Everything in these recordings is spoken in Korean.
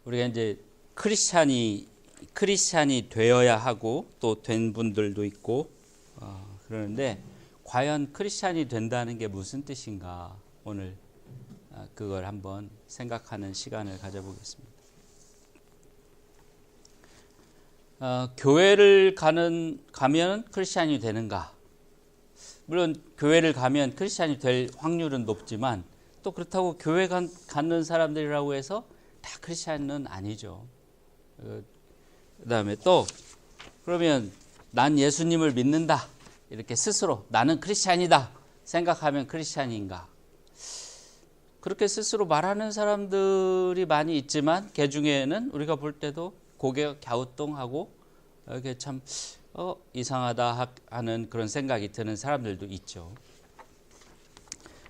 우리가 이제 크리스찬이 되어야 하고 또 된 분들도 있고 그러는데 과연 크리스찬이 된다는 게 무슨 뜻인가 오늘 그걸 한번 생각하는 시간을 가져보겠습니다. 교회를 가면 크리스찬이 되는가? 물론 교회를 가면 크리스찬이 될 확률은 높지만 또 그렇다고 교회 가는 사람들이라고 해서 다 크리스찬은 아니죠. 그다음에 또 그러면 난 예수님을 믿는다 이렇게 스스로 나는 크리스찬이다 생각하면 크리스찬인가? 그렇게 스스로 말하는 사람들이 많이 있지만 그 중에는 우리가 볼 때도 고개가 갸우뚱하고 이게 참 이상하다 하는 그런 생각이 드는 사람들도 있죠.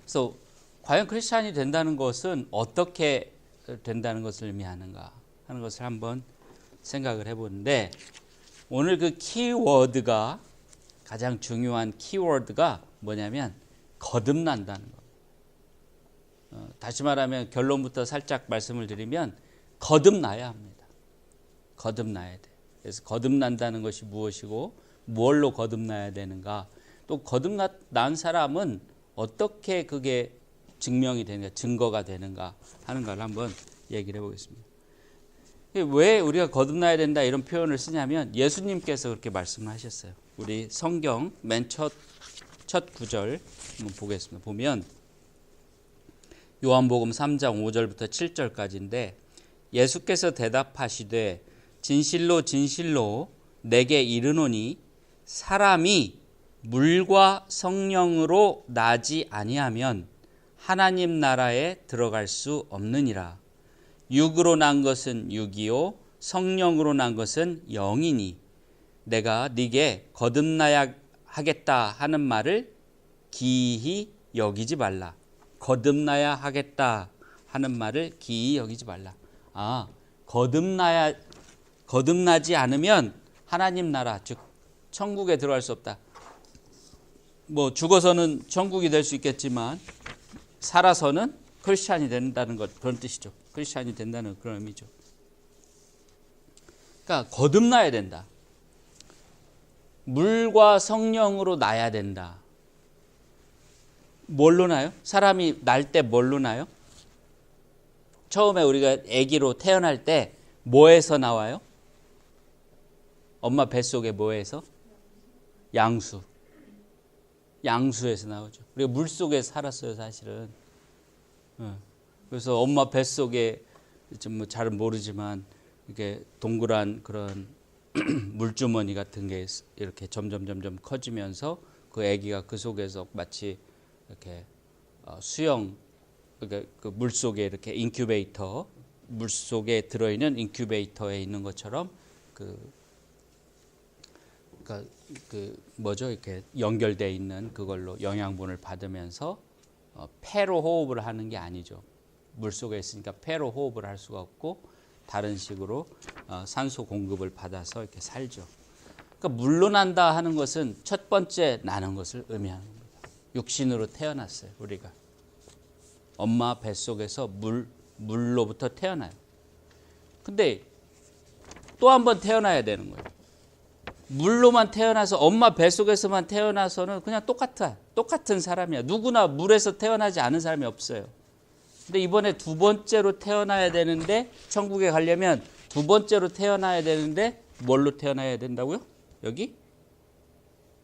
그래서 과연 크리스찬이 된다는 것은 어떻게 된다는 것을 의미하는가 하는 것을 한번 생각을 해보는데 오늘 그 키워드가 가장 중요한 키워드가 뭐냐면 거듭난다는 것. 다시 말하면 결론부터 살짝 말씀을 드리면 거듭나야 합니다. 거듭나야 돼. 그래서 거듭난다는 것이 무엇이고 뭘로 거듭나야 되는가 또 거듭난 사람은 어떻게 그게 증명이 되는가 증거가 되는가 하는 걸 한번 얘기를 해보겠습니다. 왜 우리가 거듭나야 된다 이런 표현을 쓰냐면 예수님께서 그렇게 말씀하셨어요. 우리 성경 맨 첫 구절 한번 보겠습니다. 보면 요한복음 3장 5절부터 7절까지인데 예수께서 대답하시되 진실로 진실로 내게 이르노니 사람이 물과 성령으로 나지 아니하면 하나님 나라에 들어갈 수 없느니라. 육으로 난 것은 육이요 성령으로 난 것은 영이니 내가 네게 거듭나야 하겠다 하는 말을 기이히 여기지 말라. 거듭나야 하겠다 하는 말을 기이히 여기지 말라. 거듭나지 않으면 하나님 나라 즉 천국에 들어갈 수 없다. 뭐 죽어서는 천국이 될 수 있겠지만 살아서는 크리스찬이 된다는 것 그런 뜻이죠. 크리스찬이 된다는 그런 의미죠. 그러니까 거듭나야 된다. 물과 성령으로 나야 된다. 뭘로 나요? 사람이 날 때 뭘로 나요? 처음에 우리가 아기로 태어날 때 뭐에서 나와요? 엄마 뱃속에 뭐에서? 양수에서 나오죠. 우리가 물속에 살았어요 사실은. 그래서 엄마 뱃속에 좀 잘 모르지만 이렇게 동그란 그런 물주머니 같은 게 이렇게 점점 커지면서 그 아기가 그 속에서 마치 이렇게 수영 그러니까 그 물속에 이렇게 인큐베이터 물속에 들어있는 인큐베이터에 있는 것처럼 뭐죠 이렇게 연결되어 있는 그걸로 영양분을 받으면서 폐로 호흡을 하는 게 아니죠. 물속에 있으니까 폐로 호흡을 할 수가 없고 다른 식으로 산소 공급을 받아서 이렇게 살죠. 그러니까 물로 난다 하는 것은 첫 번째 나는 것을 의미하는 겁니다. 육신으로 태어났어요. 우리가 엄마 뱃속에서 물로부터 태어나요. 근데 또 한 번 태어나야 되는 거예요. 물로만 태어나서 엄마 뱃속에서만 태어나서는 그냥 똑같은 사람이야. 누구나 물에서 태어나지 않은 사람이 없어요. 근데 이번에 두 번째로 태어나야 되는데 천국에 가려면 두 번째로 태어나야 되는데 뭘로 태어나야 된다고요? 여기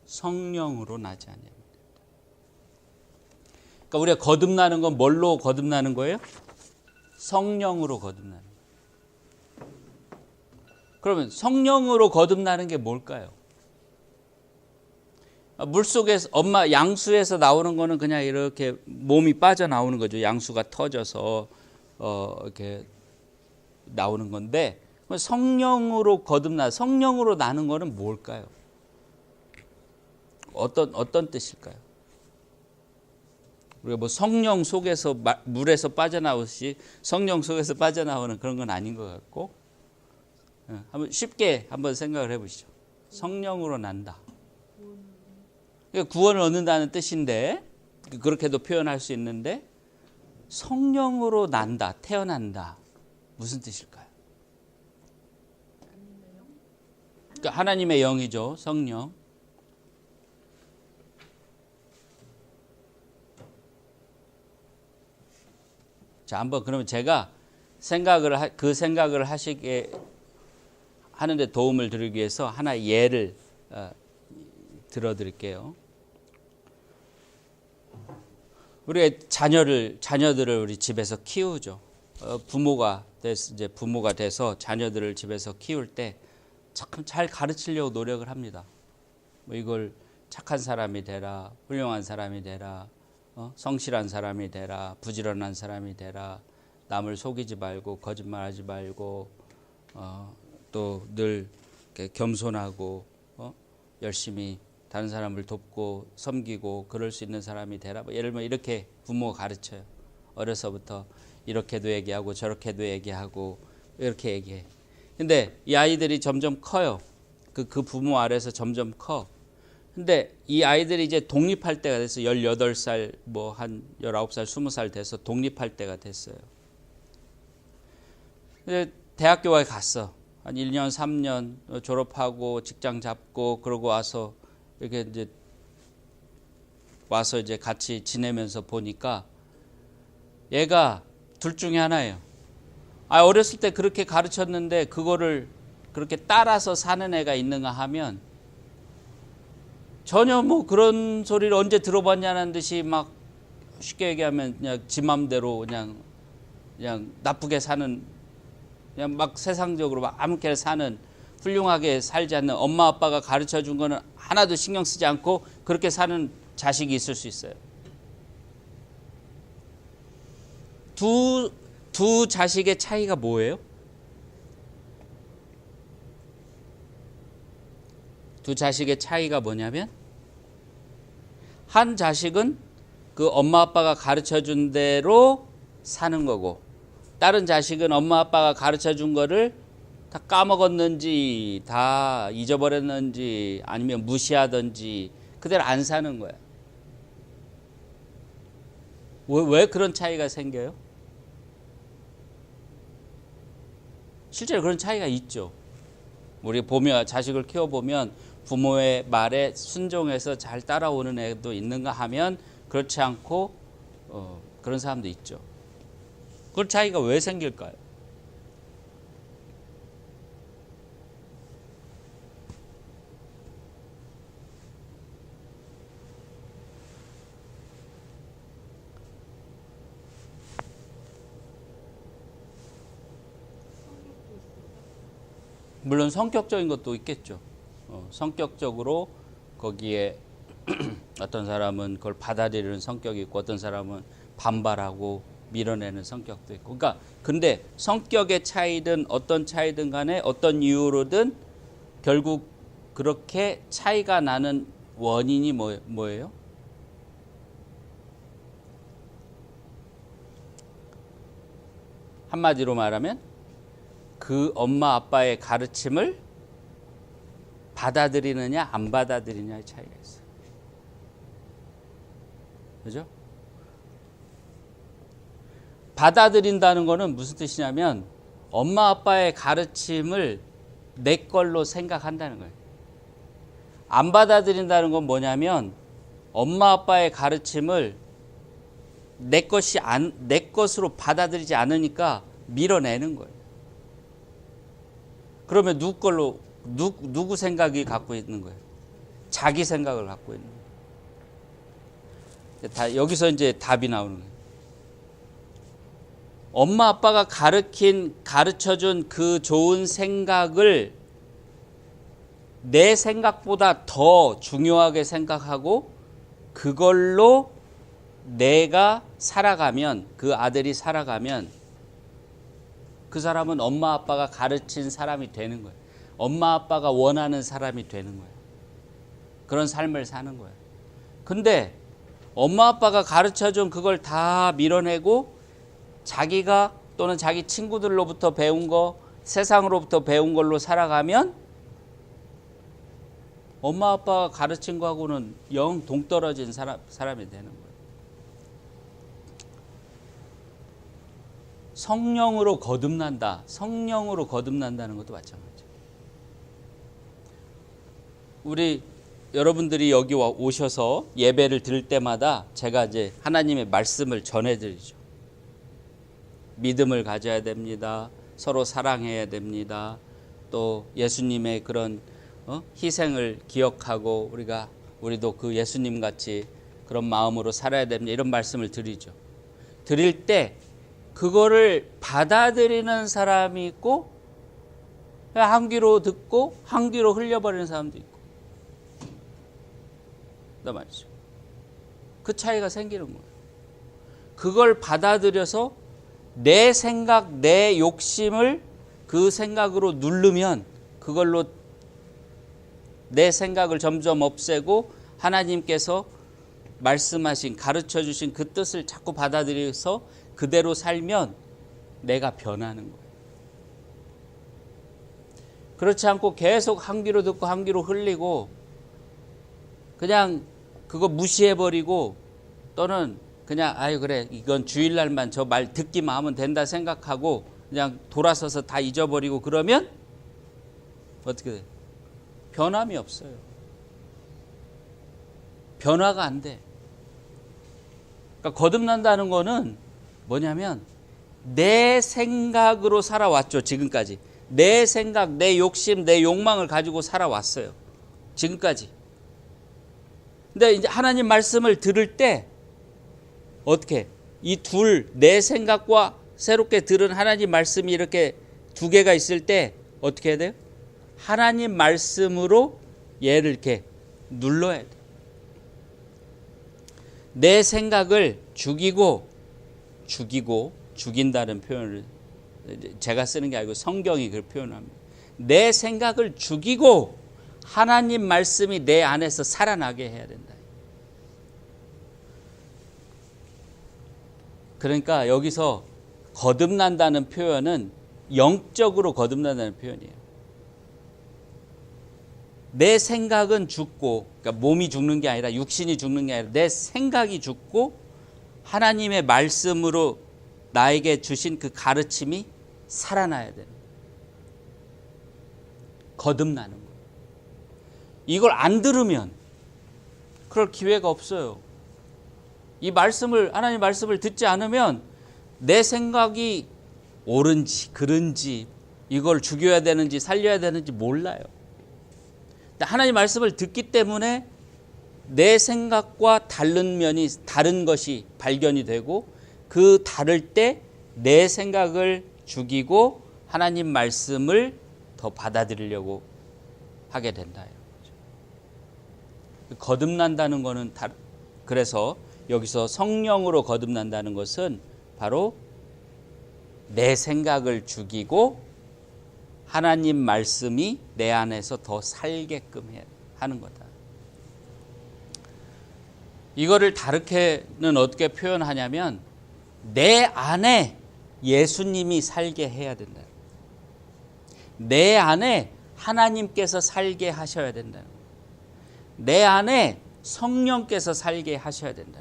성령으로 나지 않냐면. 그러니까 우리가 거듭나는 건 뭘로 거듭나는 거예요? 성령으로 거듭나는 거예요. 그러면 성령으로 거듭나는 게 뭘까요? 물속에서 엄마 양수에서 나오는 거는 그냥 이렇게 몸이 빠져나오는 거죠. 양수가 터져서 이렇게 나오는 건데 성령으로 성령으로 나는 거는 뭘까요? 어떤 뜻일까요? 우리가 뭐 성령 속에서 물에서 빠져나오듯이 성령 속에서 빠져나오는 그런 건 아닌 것 같고 한번 쉽게 한번 생각을 해보시죠. 성령으로 난다. 구원을 얻는다는 뜻인데 그렇게도 표현할 수 있는데 성령으로 난다, 태어난다. 무슨 뜻일까요? 그러니까 하나님의 영이죠. 성령. 자, 한번 그러면 제가 그 생각을 하시게 하는데 도움을 드리기 위해서 하나 예를 들어드릴게요. 우리가 자녀들을 우리 집에서 키우죠. 부모가 돼서 자녀들을 집에서 키울 때 참 잘 가르치려고 노력을 합니다. 뭐 이걸 착한 사람이 되라, 훌륭한 사람이 되라, 성실한 사람이 되라, 부지런한 사람이 되라, 남을 속이지 말고 거짓말하지 말고 또 늘 겸손하고 열심히 다른 사람을 돕고 섬기고 그럴 수 있는 사람이 되라. 뭐 예를 들면 이렇게 부모가 가르쳐요. 어려서부터 이렇게도 얘기하고 저렇게도 얘기하고 이렇게 얘기해. 근데 이 아이들이 점점 커요. 그 부모 아래서 점점 커. 근데 이 아이들이 이제 독립할 때가 됐어요. 18살, 뭐 한 19살, 20살 돼서 독립할 때가 됐어요. 근데 대학교에 갔어. 한 1년, 3년 졸업하고 직장 잡고 그러고 와서 이렇게 이제 같이 지내면서 보니까 얘가 둘 중에 하나예요. 어렸을 때 그렇게 가르쳤는데 그거를 그렇게 따라서 사는 애가 있는가 하면 전혀 뭐 그런 소리를 언제 들어봤냐는 듯이 막 쉽게 얘기하면 그냥 지 맘대로 그냥 나쁘게 사는, 그냥 막 세상적으로 막 아무렇게나 사는, 훌륭하게 살지 않는, 엄마 아빠가 가르쳐 준 거는 하나도 신경 쓰지 않고 그렇게 사는 자식이 있을 수 있어요. 두 자식의 차이가 뭐예요? 두 자식의 차이가 뭐냐면, 한 자식은 그 엄마 아빠가 가르쳐 준 대로 사는 거고, 다른 자식은 엄마 아빠가 가르쳐 준 거를 다 까먹었는지 다 잊어버렸는지 아니면 무시하든지 그대로 안 사는 거야. 왜 그런 차이가 생겨요? 실제로 그런 차이가 있죠. 우리 보면, 자식을 키워보면 부모의 말에 순종해서 잘 따라오는 애도 있는가 하면 그렇지 않고 그런 사람도 있죠. 그런 차이가 왜 생길까요? 물론 성격적인 것도 있겠죠. 성격적으로 거기에 어떤 사람은 그걸 받아들이는 성격이 있고 어떤 사람은 반발하고 밀어내는 성격도 있고. 그러니까 근데 성격의 차이든 어떤 차이든 간에 어떤 이유로든 결국 그렇게 차이가 나는 원인이 뭐예요? 한마디로 말하면 그 엄마 아빠의 가르침을 받아들이느냐 안 받아들이느냐의 차이가 있어요. 그죠? 받아들인다는 거는 무슨 뜻이냐면 엄마 아빠의 가르침을 내 걸로 생각한다는 거예요. 안 받아들인다는 건 뭐냐면 엄마 아빠의 가르침을 내 것으로 받아들이지 않으니까 밀어내는 거예요. 그러면 누구 생각이 갖고 있는 거예요? 자기 생각을 갖고 있는 거예요. 여기서 이제 답이 나오는 거예요. 엄마 아빠가 가르쳐준 그 좋은 생각을 내 생각보다 더 중요하게 생각하고 그걸로 내가 살아가면, 그 아들이 살아가면 그 사람은 엄마 아빠가 가르친 사람이 되는 거예요. 엄마 아빠가 원하는 사람이 되는 거예요. 그런 삶을 사는 거예요. 근데 엄마 아빠가 가르쳐준 그걸 다 밀어내고 자기가 또는 자기 친구들로부터 배운 거, 세상으로부터 배운 걸로 살아가면 엄마 아빠가 가르친 거하고는 영 동떨어진 사람이 되는 거예요. 성령으로 거듭난다는 것도 마찬가지예요. 우리 여러분들이 여기 오셔서 예배를 드릴 때마다 제가 이제 하나님의 말씀을 전해드리죠. 믿음을 가져야 됩니다. 서로 사랑해야 됩니다. 또 예수님의 그런 희생을 기억하고 우리도 그 예수님 같이 그런 마음으로 살아야 됩니다. 이런 말씀을 드리죠. 드릴 때 그거를 받아들이는 사람이 있고 한 귀로 듣고 한 귀로 흘려버리는 사람도 있고 그 말이죠. 그 차이가 생기는 거예요. 그걸 받아들여서 내 생각, 내 욕심을 그 생각으로 누르면 그걸로 내 생각을 점점 없애고 하나님께서 말씀하신, 가르쳐 주신 그 뜻을 자꾸 받아들여서 그대로 살면 내가 변하는 거예요. 그렇지 않고 계속 한 귀로 듣고 한 귀로 흘리고 그냥 그거 무시해버리고 또는 그냥 아유 그래 이건 주일날만 저 말 듣기만 하면 된다 생각하고 그냥 돌아서서 다 잊어버리고 그러면 어떻게 돼요? 변함이 없어요. 변화가 안 돼. 그러니까 거듭난다는 거는 뭐냐면 내 생각으로 살아왔죠. 지금까지. 내 생각, 내 욕심, 내 욕망을 가지고 살아왔어요. 지금까지. 근데 이제 하나님 말씀을 들을 때 어떻게 이 내 생각과 새롭게 들은 하나님 말씀이 이렇게 두 개가 있을 때 어떻게 해야 돼요? 하나님 말씀으로 얘를 이렇게 눌러야 돼. 내 생각을 죽인다는 표현을 제가 쓰는 게 아니고 성경이 그걸 표현합니다. 내 생각을 죽이고 하나님 말씀이 내 안에서 살아나게 해야 된다. 그러니까 여기서 거듭난다는 표현은 영적으로 거듭난다는 표현이에요. 내 생각은 죽고, 그러니까 몸이 죽는 게 아니라 육신이 죽는 게 아니라 내 생각이 죽고 하나님의 말씀으로 나에게 주신 그 가르침이 살아나야 되는 거예요. 거듭나는 거예요. 이걸 안 들으면 그럴 기회가 없어요. 이 말씀을, 하나님 말씀을 듣지 않으면 내 생각이 옳은지 그른지 이걸 죽여야 되는지 살려야 되는지 몰라요. 하나님 말씀을 듣기 때문에 내 생각과 다른 것이 발견이 되고 그 다를 때 내 생각을 죽이고 하나님 말씀을 더 받아들이려고 하게 된다. 거듭난다는 것은 그래서 여기서 성령으로 거듭난다는 것은 바로 내 생각을 죽이고 하나님 말씀이 내 안에서 더 살게끔 하는 거다. 이거를 다르게는 어떻게 표현하냐면 내 안에 예수님이 살게 해야 된다. 내 안에 하나님께서 살게 하셔야 된다. 내 안에 성령께서 살게 하셔야 된다.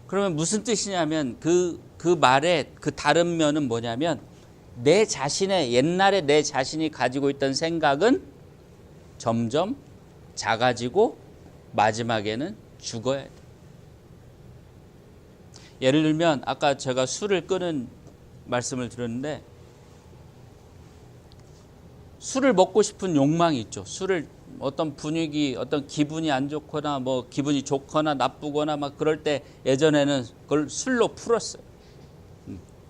그러면 무슨 뜻이냐면 그 말의 그 다른 면은 뭐냐면 옛날에 내 자신이 가지고 있던 생각은 점점 작아지고 마지막에는 죽어야 돼. 예를 들면 아까 제가 술을 끊은 말씀을 드렸는데 술을 먹고 싶은 욕망이 있죠. 술을 어떤 분위기, 어떤 기분이 안 좋거나 뭐 기분이 좋거나 나쁘거나 막 그럴 때 예전에는 그걸 술로 풀었어요.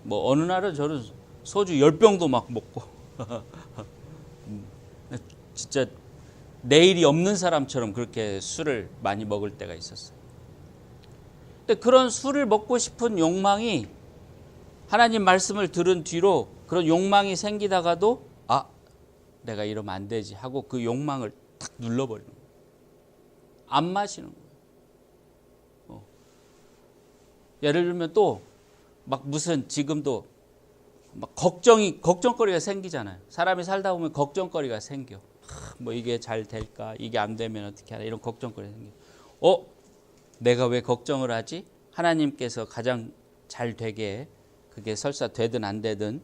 뭐 어느 날은 저는 소주 10병도 막 먹고 진짜 내일이 없는 사람처럼 그렇게 술을 많이 먹을 때가 있었어요. 근데 그런 술을 먹고 싶은 욕망이 하나님 말씀을 들은 뒤로 그런 욕망이 생기다가도 내가 이러면 안 되지 하고 그 욕망을 탁 눌러버리는 거예요. 안 마시는 거예요. 예를 들면 또 막 무슨 지금도 막 걱정거리가 생기잖아요. 사람이 살다 보면 걱정거리가 생겨. 뭐 이게 잘 될까? 이게 안 되면 어떻게 하나? 이런 걱정거리가 생겨. 내가 왜 걱정을 하지? 하나님께서 가장 잘 되게 그게 설사 되든 안 되든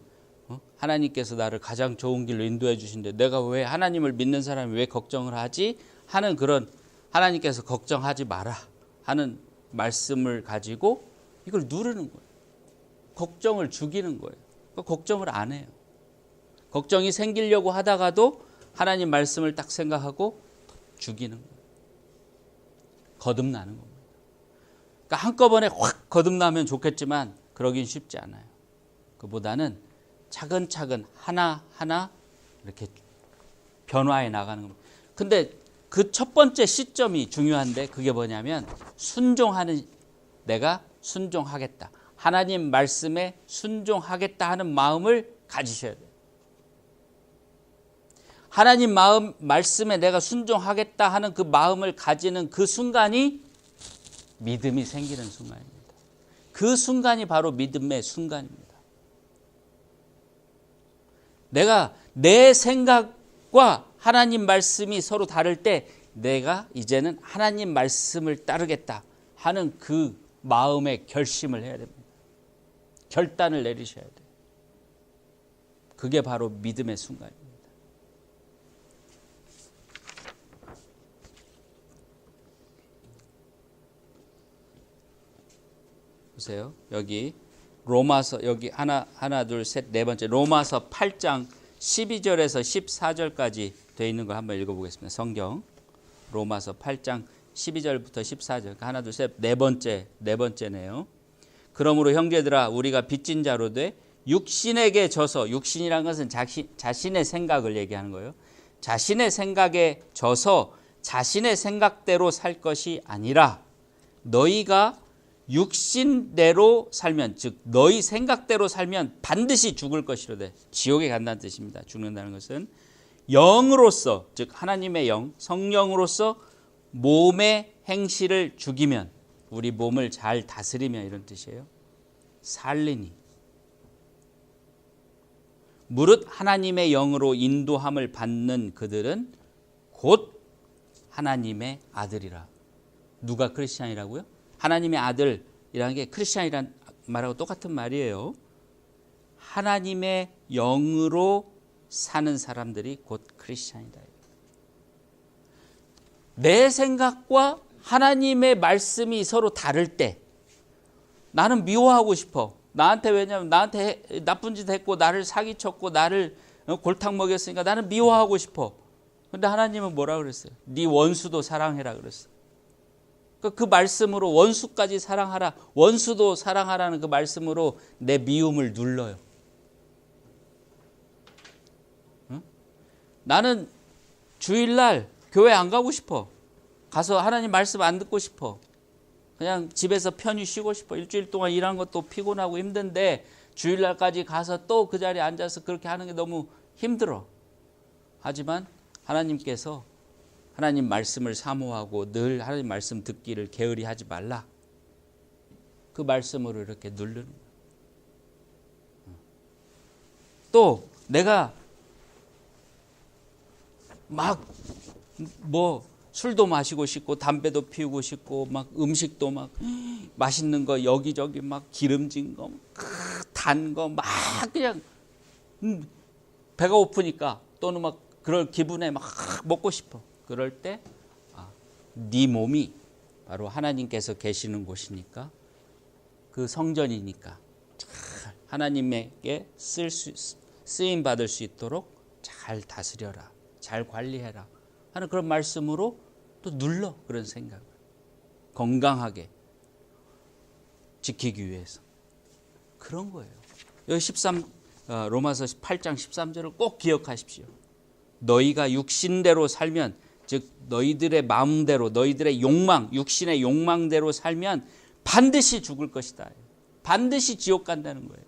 하나님께서 나를 가장 좋은 길로 인도해 주신데 내가 왜 하나님을 믿는 사람이 왜 걱정을 하지? 하는 그런 하나님께서 걱정하지 마라 하는 말씀을 가지고 이걸 누르는 거예요. 걱정을 죽이는 거예요. 그러니까 걱정을 안 해요. 걱정이 생기려고 하다가도 하나님 말씀을 딱 생각하고 죽이는 거예요. 거듭나는 겁니다. 그러니까 한꺼번에 확 거듭나면 좋겠지만 그러긴 쉽지 않아요. 그보다는 차근차근 하나하나 이렇게 변화해 나가는 겁니다. 근데 그 첫 번째 시점이 중요한데 그게 뭐냐면 순종하는, 내가 순종하겠다. 하나님 말씀에 순종하겠다 하는 마음을 가지셔야 돼요. 하나님 말씀에 내가 순종하겠다 하는 그 마음을 가지는 그 순간이 믿음이 생기는 순간입니다. 그 순간이 바로 믿음의 순간입니다. 내가 내 생각과 하나님 말씀이 서로 다를 때 내가 이제는 하나님 말씀을 따르겠다 하는 그 마음의 결심을 해야 됩니다. 결단을 내리셔야 돼요. 그게 바로 믿음의 순간입니다. 보세요. 여기 로마서 여기 하나 둘 셋 네 번째 로마서 8장 12절에서 14절까지 되어 있는 걸 한번 읽어보겠습니다. 성경 로마서 8장 12절부터 14절 하나 둘 셋 네 번째네요. 그러므로 형제들아 우리가 빚진 자로 돼 육신에게 져서, 육신이라는 것은 자신의 생각을 얘기하는 거예요. 자신의 생각에 져서 자신의 생각대로 살 것이 아니라 너희가 육신대로 살면, 즉 너희 생각대로 살면 반드시 죽을 것이로되, 지옥에 간다는 뜻입니다. 죽는다는 것은 영으로서, 즉 하나님의 영, 성령으로서 몸의 행실을 죽이면, 우리 몸을 잘 다스리면 이런 뜻이에요. 살리니 무릇 하나님의 영으로 인도함을 받는 그들은 곧 하나님의 아들이라. 누가 크리스찬이라고요? 하나님의 아들이라는 게 크리스찬이란 말하고 똑같은 말이에요. 하나님의 영으로 사는 사람들이 곧 크리스찬이다. 내 생각과 하나님의 말씀이 서로 다를 때 나는 미워하고 싶어. 나한테, 왜냐하면 나한테 나쁜 짓 했고 나를 사기쳤고 나를 골탕 먹였으니까 나는 미워하고 싶어. 그런데 하나님은 뭐라 그랬어요? 네 원수도 사랑해라 그랬어요. 그 말씀으로 원수까지 사랑하라, 원수도 사랑하라는 그 말씀으로 내 미움을 눌러요. 응? 나는 주일날 교회 안 가고 싶어. 가서 하나님 말씀 안 듣고 싶어. 그냥 집에서 편히 쉬고 싶어. 일주일 동안 일한 것도 피곤하고 힘든데 주일날까지 가서 또 그 자리에 앉아서 그렇게 하는 게 너무 힘들어. 하지만 하나님께서 하나님 말씀을 사모하고 늘 하나님 말씀 듣기를 게으리 하지 말라. 그 말씀으로 이렇게 누르는 거예요. 또 내가 막 술도 마시고 싶고 담배도 피우고 싶고 막 음식도 막 맛있는 거 여기저기 막 기름진 거 단 거 막 그냥 배가 고프니까 또는 막 그럴 기분에 막 먹고 싶어. 그럴 때 네 몸이 바로 하나님께서 계시는 곳이니까, 그 성전이니까 잘 하나님에게 쓰임 받을 수 있도록 잘 다스려라, 잘 관리해라 하는 그런 말씀으로 또 눌러. 그런 생각을 건강하게 지키기 위해서 그런 거예요. 여기 로마서 8장 13절을 꼭 기억하십시오. 너희가 육신대로 살면, 즉 너희들의 마음대로, 너희들의 욕망, 육신의 욕망대로 살면 반드시 죽을 것이다. 반드시 지옥 간다는 거예요.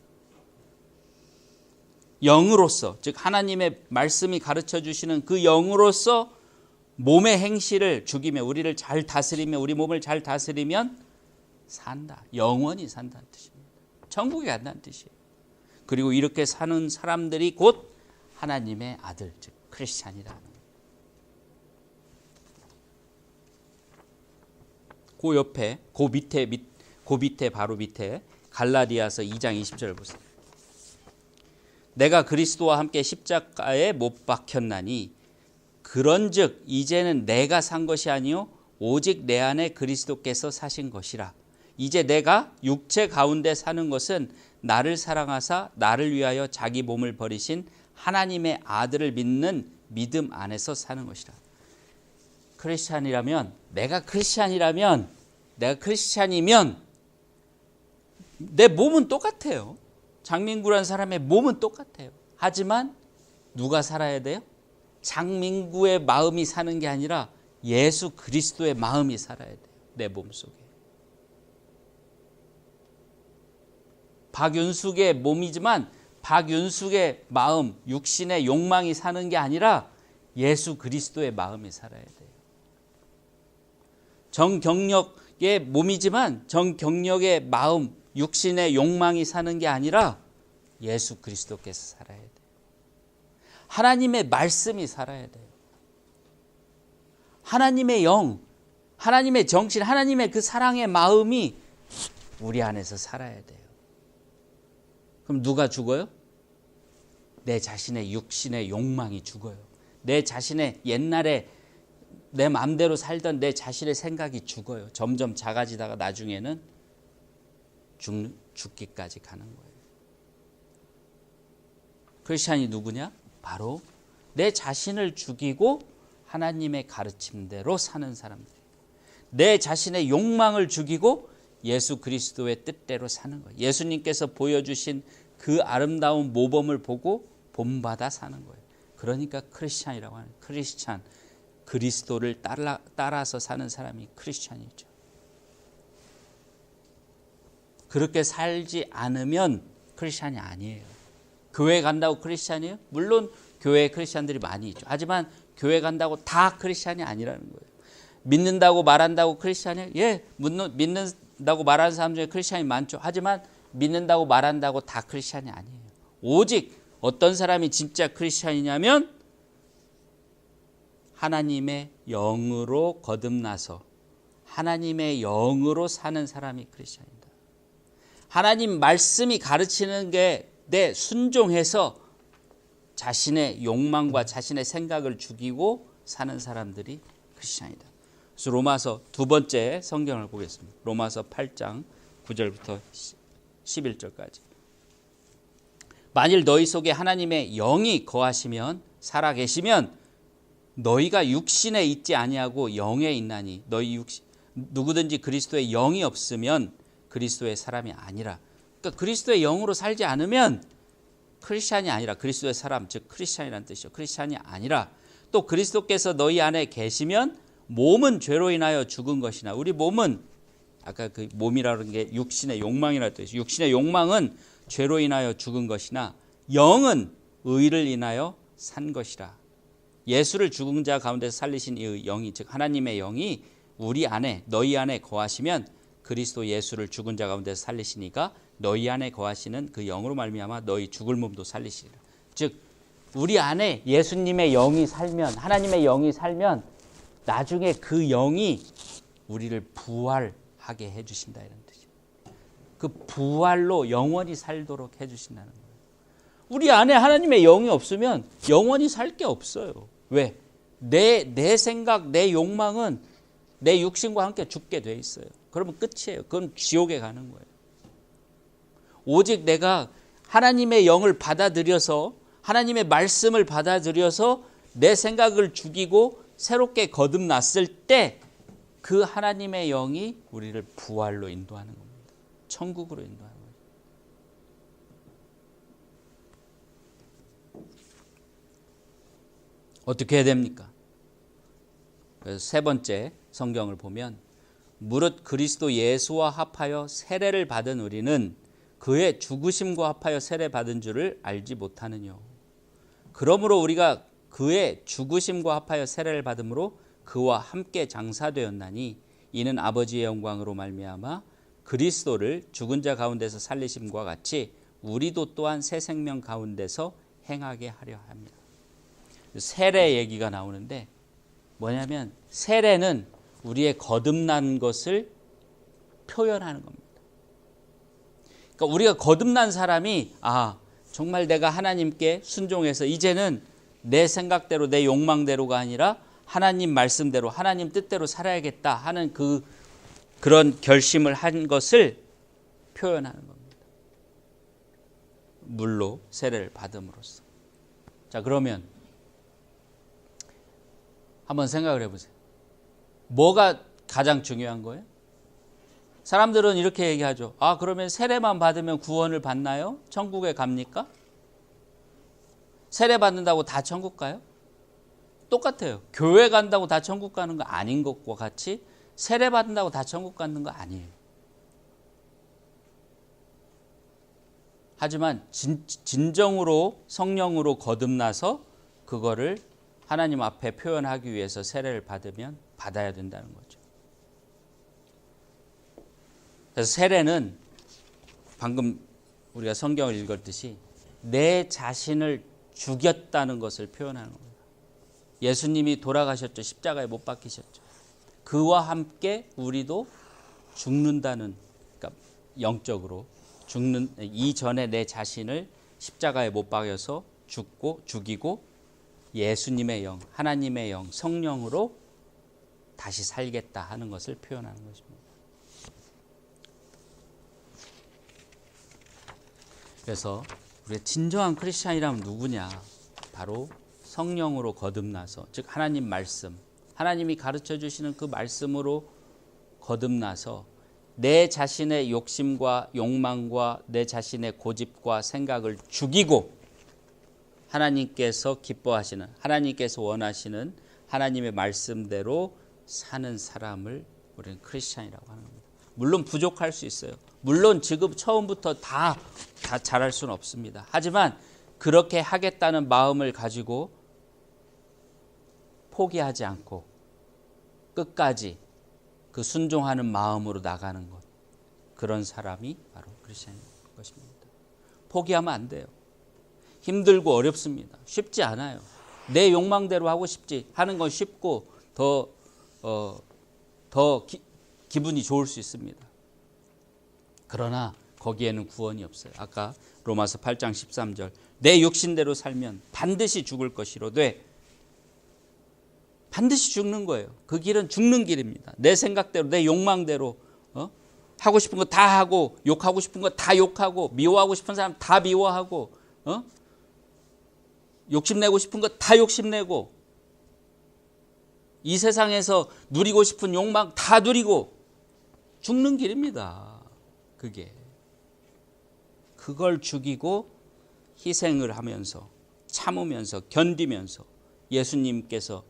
영으로서, 즉 하나님의 말씀이 가르쳐 주시는 그 영으로서 몸의 행실을 죽이며 우리를 잘 다스리며 우리 몸을 잘 다스리면 산다. 영원히 산다는 뜻입니다. 천국에 간다는 뜻이에요. 그리고 이렇게 사는 사람들이 곧 하나님의 아들, 즉 크리스찬이라는 거예요. 그 옆에, 그 밑에 바로 밑에 갈라디아서 2장 20절을 보세요. 내가 그리스도와 함께 십자가에 못 박혔나니 그런즉 이제는 내가 산 것이 아니요 오직 내 안에 그리스도께서 사신 것이라. 이제 내가 육체 가운데 사는 것은 나를 사랑하사 나를 위하여 자기 몸을 버리신 하나님의 아들을 믿는 믿음 안에서 사는 것이라. 내가 크리스찬이면 내 몸은 똑같아요. 장민구라는 사람의 몸은 똑같아요. 하지만 누가 살아야 돼요? 장민구의 마음이 사는 게 아니라 예수 그리스도의 마음이 살아야 돼요. 내 몸속에. 박윤숙의 몸이지만 박윤숙의 마음, 육신의 욕망이 사는 게 아니라 예수 그리스도의 마음이 살아야 돼요. 정경력의 몸이지만 정경력의 마음, 육신의 욕망이 사는 게 아니라 예수 그리스도께서 살아야 돼요. 하나님의 말씀이 살아야 돼요. 하나님의 영, 하나님의 정신, 하나님의 그 사랑의 마음이 우리 안에서 살아야 돼요. 그럼 누가 죽어요? 내 자신의 육신의 욕망이 죽어요. 내 자신의 옛날에 내 마음대로 살던 내 자신의 생각이 죽어요. 점점 작아지다가 나중에는 죽기까지 가는 거예요. 크리스찬이 누구냐? 바로 내 자신을 죽이고 하나님의 가르침대로 사는 사람들이에요. 내 자신의 욕망을 죽이고 예수 그리스도의 뜻대로 사는 거예요. 예수님께서 보여주신 그 아름다운 모범을 보고 본받아 사는 거예요. 그러니까 크리스찬이라고 하는, 크리스찬, 그리스도를 따라서 사는 사람이 크리스찬이죠. 그렇게 살지 않으면 크리스찬이 아니에요. 교회 간다고 크리스찬이에요? 물론 교회에 크리스찬들이 많이 있죠. 하지만 교회 간다고 다 크리스찬이 아니라는 거예요. 믿는다고 말한다고 크리스찬이에요? 예, 믿는다고 말하는 사람 중에 크리스찬이 많죠. 하지만 믿는다고 말한다고 다 크리스찬이 아니에요. 오직 어떤 사람이 진짜 크리스찬이냐면 하나님의 영으로 거듭나서 하나님의 영으로 사는 사람이 크리스찬이다. 하나님 말씀이 가르치는 게 내 순종해서 자신의 욕망과 자신의 생각을 죽이고 사는 사람들이 크리스찬이다. 그래서 로마서 두 번째 성경을 보겠습니다. 로마서 8장 9절부터 11절까지. 만일 너희 속에 하나님의 영이 거하시면 살아계시면 너희가 육신에 있지 아니하고 영에 있나니 누구든지 그리스도의 영이 없으면 그리스도의 사람이 아니라. 그러니까 그리스도의 영으로 살지 않으면 크리스찬이 아니라, 그리스도의 사람 즉 크리스찬이라는 뜻이죠. 크리스찬이 아니라 또 그리스도께서 너희 안에 계시면 몸은 죄로 인하여 죽은 것이나, 우리 몸은 아까 그 몸이라는 게 육신의 욕망이라는 뜻이죠. 육신의 욕망은 죄로 인하여 죽은 것이나 영은 의를 인하여 산 것이라. 예수를 죽은 자 가운데서 살리신 이 영이, 즉 하나님의 영이 우리 안에, 너희 안에 거하시면 그리스도 예수를 죽은 자 가운데서 살리시니까 너희 안에 거하시는 그 영으로 말미암아 너희 죽을 몸도 살리시리라. 즉 우리 안에 예수님의 영이 살면, 하나님의 영이 살면 나중에 그 영이 우리를 부활하게 해주신다, 이런 뜻이에요. 그 부활로 영원히 살도록 해주신다는 거예요. 우리 안에 하나님의 영이 없으면 영원히 살 게 없어요. 왜? 내 생각, 내 욕망은 내 육신과 함께 죽게 돼 있어요. 그러면 끝이에요. 그건 지옥에 가는 거예요. 오직 내가 하나님의 영을 받아들여서, 하나님의 말씀을 받아들여서 내 생각을 죽이고 새롭게 거듭났을 때 그 하나님의 영이 우리를 부활로 인도하는 겁니다. 천국으로 인도하는 거예요. 어떻게 해야 됩니까? 그래서 세 번째 성경을 보면, 무릇 그리스도 예수와 합하여 세례를 받은 우리는 그의 죽으심과 합하여 세례 받은 줄을 알지 못하느뇨. 그러므로 우리가 그의 죽으심과 합하여 세례를 받음으로 그와 함께 장사되었나니 이는 아버지의 영광으로 말미암아 그리스도를 죽은 자 가운데서 살리심과 같이 우리도 또한 새 생명 가운데서 행하게 하려 합니다. 세례 얘기가 나오는데 뭐냐면, 세례는 우리의 거듭난 것을 표현하는 겁니다. 그러니까 우리가 거듭난 사람이 정말 내가 하나님께 순종해서 이제는 내 생각대로 내 욕망대로가 아니라 하나님 말씀대로 하나님 뜻대로 살아야겠다 하는 그런 결심을 한 것을 표현하는 겁니다. 물로 세례를 받음으로써. 자, 그러면 한번 생각을 해보세요. 뭐가 가장 중요한 거예요? 사람들은 이렇게 얘기하죠. 아, 그러면 세례만 받으면 구원을 받나요? 천국에 갑니까? 세례 받는다고 다 천국 가요? 똑같아요. 교회 간다고 다 천국 가는 거 아닌 것과 같이 세례 받는다고 다 천국 가는 거 아니에요. 하지만 진정으로 성령으로 거듭나서 그거를 하나님 앞에 표현하기 위해서 세례를 받으면 받아야 된다는 거죠. 그래서 세례는 방금 우리가 성경을 읽었듯이 내 자신을 죽였다는 것을 표현하는 겁니다. 예수님이 돌아가셨죠. 십자가에 못 박히셨죠. 그와 함께 우리도 죽는다는, 그러니까 영적으로 죽는, 이전에 내 자신을 십자가에 못 박여서 죽이고 예수님의 영, 하나님의 영, 성령으로 다시 살겠다 하는 것을 표현하는 것입니다. 그래서 우리가 진정한 크리스찬이라면 누구냐? 바로 성령으로 거듭나서, 즉 하나님 말씀, 하나님이 가르쳐 주시는 그 말씀으로 거듭나서 내 자신의 욕심과 욕망과 내 자신의 고집과 생각을 죽이고 하나님께서 기뻐하시는, 하나님께서 원하시는 하나님의 말씀대로 사는 사람을 우리는 크리스찬이라고 하는 겁니다. 물론 부족할 수 있어요. 물론 지금 처음부터 다 잘할 수는 없습니다. 하지만 그렇게 하겠다는 마음을 가지고 포기하지 않고 끝까지 그 순종하는 마음으로 나가는 것, 그런 사람이 바로 크리스찬인 것입니다. 포기하면 안 돼요. 힘들고 어렵습니다. 쉽지 않아요. 내 욕망대로 하고 싶지 하는 건 쉽고 더 기분이 좋을 수 있습니다. 그러나 거기에는 구원이 없어요. 아까 로마서 8장 13절, 내 육신대로 살면 반드시 죽을 것이로되, 반드시 죽는 거예요. 그 길은 죽는 길입니다. 내 생각대로 내 욕망대로 하고 싶은 거 다 하고, 욕하고 싶은 거 다 욕하고, 미워하고 싶은 사람 다 미워하고, 욕심내고 싶은 거 다 욕심내고, 이 세상에서 누리고 싶은 욕망 다 누리고 죽는 길입니다. 그걸 죽이고 희생을 하면서 참으면서 견디면서 예수님께서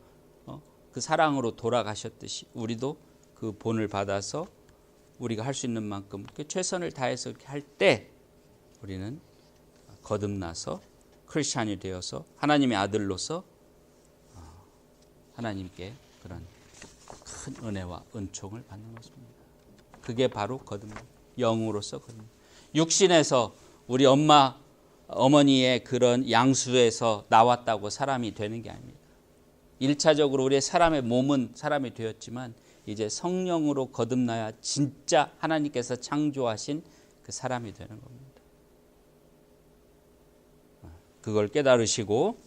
그 사랑으로 돌아가셨듯이 우리도 그 본을 받아서 우리가 할 수 있는 만큼 최선을 다해서 이렇게 할 때 우리는 거듭나서 크리스찬이 되어서 하나님의 아들로서 하나님께 그런 큰 은혜와 은총을 받는 것입니다. 그게 바로 거듭나, 영으로서 거듭나. 육신에서 우리 어머니의 그런 양수에서 나왔다고 사람이 되는 게 아닙니다. 1차적으로 우리의 사람의 몸은 사람이 되었지만 이제 성령으로 거듭나야 진짜 하나님께서 창조하신 그 사람이 되는 겁니다. 그걸 깨달으시고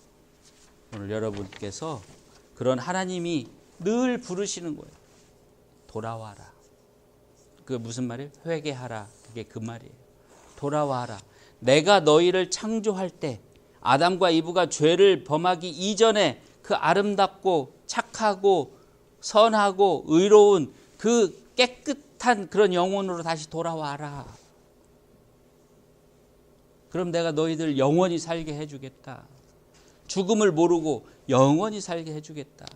오늘 여러분께서 그런 하나님이 늘 부르시는 거예요. 돌아와라. 그 무슨 말이에요? 회개하라. 그게 그 말이에요. 돌아와라. 내가 너희를 창조할 때 아담과 이브가 죄를 범하기 이전에 그 아름답고 착하고 선하고 의로운 그 깨끗한 그런 영혼으로 다시 돌아와라. 그럼 내가 너희들 영원히 살게 해주겠다. 죽음을 모르고 영원히 살게 해주겠다.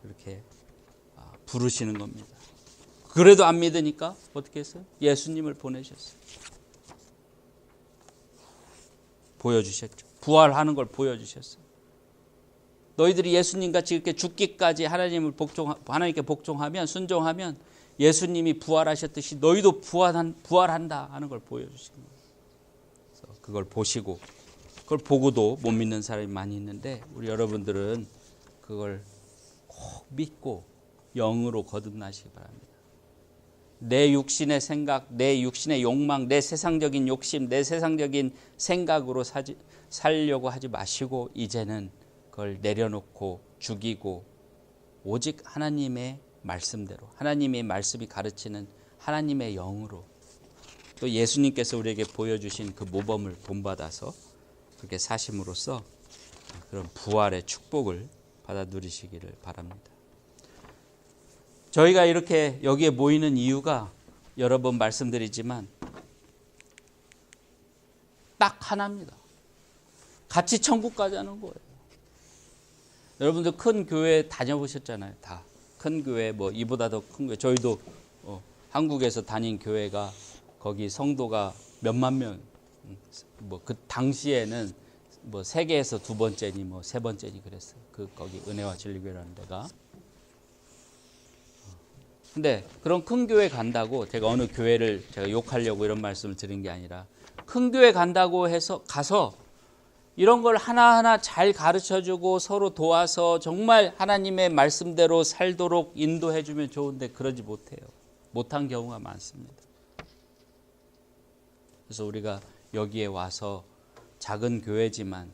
이렇게 부르시는 겁니다. 그래도 안 믿으니까 어떻게 했어요? 예수님을 보내셨어요. 보여주셨죠. 부활하는 걸 보여주셨어요. 너희들이 예수님같이 이렇게 죽기까지 하나님께 복종하면, 순종하면 예수님이 부활하셨듯이 너희도 부활한다 하는 걸 보여주신 거예요. 그래서 그걸 보시고, 그걸 보고도 못 믿는 사람이 많이 있는데 우리 여러분들은 그걸 꼭 믿고 영으로 거듭나시기 바랍니다. 내 육신의 생각, 내 육신의 욕망, 내 세상적인 욕심, 내 세상적인 생각으로 살려고 하지 마시고 이제는 그걸 내려놓고 죽이고 오직 하나님의 말씀대로, 하나님의 말씀이 가르치는 하나님의 영으로, 또 예수님께서 우리에게 보여주신 그 모범을 본받아서 그렇게 사심으로써 그런 부활의 축복을 받아 누리시기를 바랍니다. 저희가 이렇게 여기에 모이는 이유가 여러 번 말씀드리지만 딱 하나입니다. 같이 천국 가자는 거예요. 여러분들 큰 교회 다녀보셨잖아요. 다 큰 교회, 뭐 이보다 더 큰 교회. 저희도 한국에서 다닌 교회가 거기 성도가 몇만 명, 뭐 그 당시에는 뭐 세계에서 두 번째니 뭐 세 번째니 그랬어요. 거기 은혜와 진리교회라는 데가. 근데 그런 큰 교회 간다고 제가 어느 교회를 제가 욕하려고 이런 말씀을 드린 게 아니라, 큰 교회 간다고 해서 가서 이런 걸 하나하나 잘 가르쳐주고 서로 도와서 정말 하나님의 말씀대로 살도록 인도해주면 좋은데 그러지 못해요. 못한 경우가 많습니다. 그래서 우리가 여기에 와서 작은 교회지만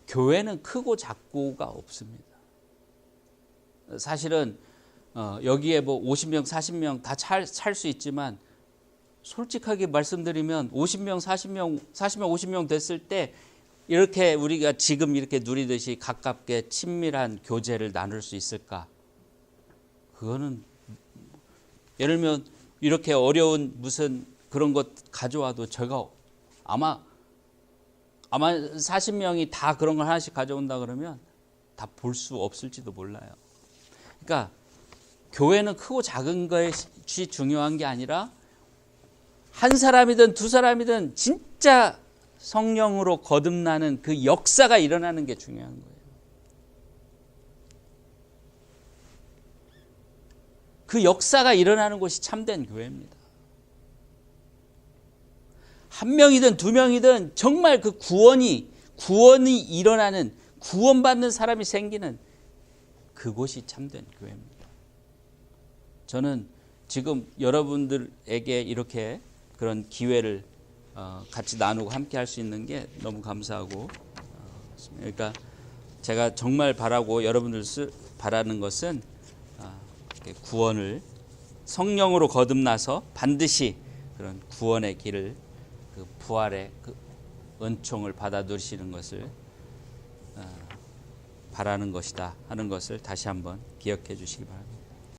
교회는 크고 작고가 없습니다. 사실은 여기에 뭐 50명, 40명 다 찰 수 있지만 솔직하게 말씀드리면 50명, 40명, 50명 됐을 때 이렇게 우리가 지금 이렇게 누리듯이 가깝게 친밀한 교제를 나눌 수 있을까? 그거는 예를 들면 이렇게 어려운 무슨 그런 것 가져와도 제가 아마 40명이 다 그런 걸 하나씩 가져온다 그러면 다 볼 수 없을지도 몰라요. 그러니까 교회는 크고 작은 것이 중요한 게 아니라 한 사람이든 두 사람이든 진짜 성령으로 거듭나는 그 역사가 일어나는 게 중요한 거예요. 그 역사가 일어나는 곳이 참된 교회입니다. 한 명이든 두 명이든 정말 그 구원이 일어나는, 구원받는 사람이 생기는 그곳이 참된 교회입니다. 저는 지금 여러분들에게 이렇게 그런 기회를 같이 나누고 함께 할 수 있는 게 너무 감사하고, 그러니까 제가 정말 바라고 여러분들 바라는 것은 구원을 성령으로 거듭나서 반드시 그런 구원의 길을, 그 부활의 그 은총을 받아 누리시는 것을 바라는 것이다 하는 것을 다시 한번 기억해 주시기 바랍니다.